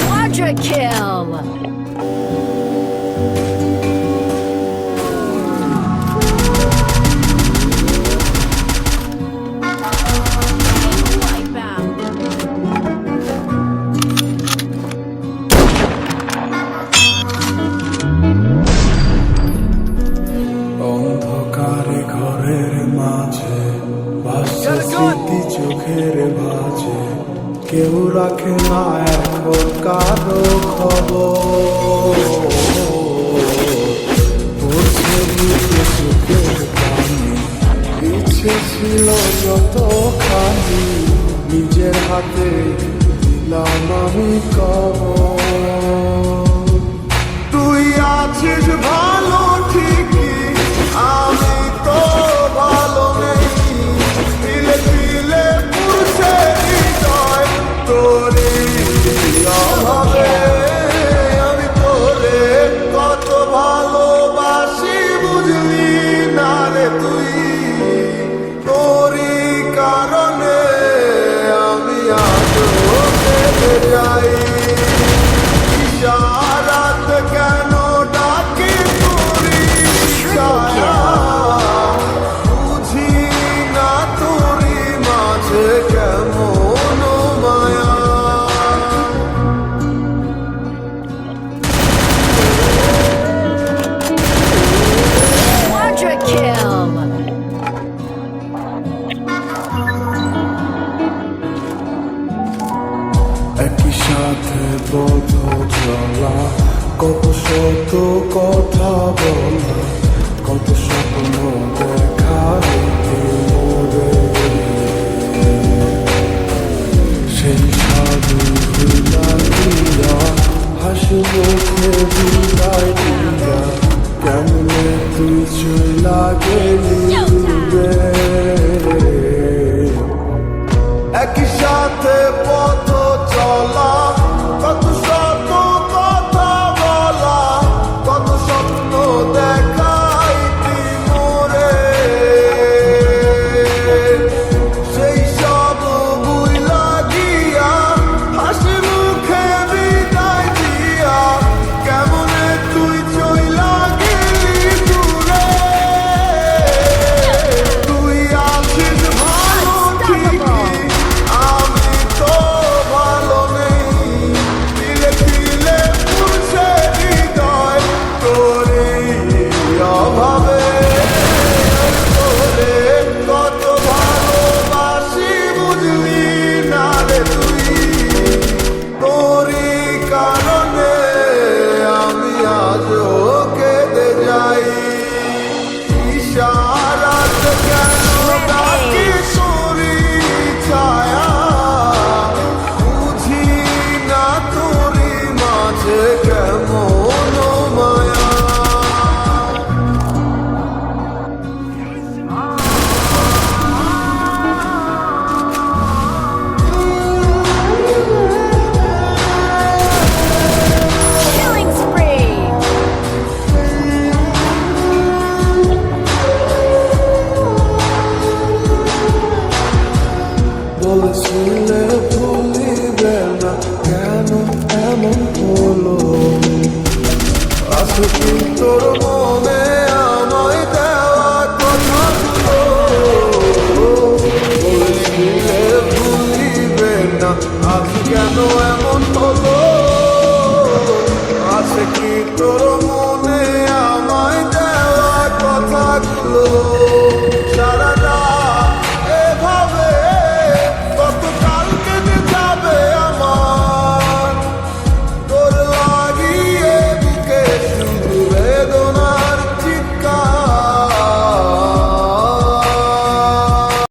Quadra kill! অন্ধকারে ঘরের মাঝে ভাসছে স্মৃতি চোখের ভাঁজে, কেউ রাখে না এখন কারো খবর। পড়ছে বুকে চোখের পানি, ইচ্ছে ছিল যতখানি, নিজের হাতে দিলাম আমি কবর। তুই আছিস ভালো ঠিকই, আমি তো ভালো নেই। তিলে তিলে পুরুষে হৃদয়, তোরই অভাবে আমি তোরে কত ভালোবাসি, বুঝলি না রে তুই। তোরই কারণে আমি আজও পেতে যাই। ইশারাত কেন ডাকি তোরই ছায়া, বুঝি না তোরই মাঝে কেমন মায়া। Quadra kill! একই সাথে পথ চলা, কত শত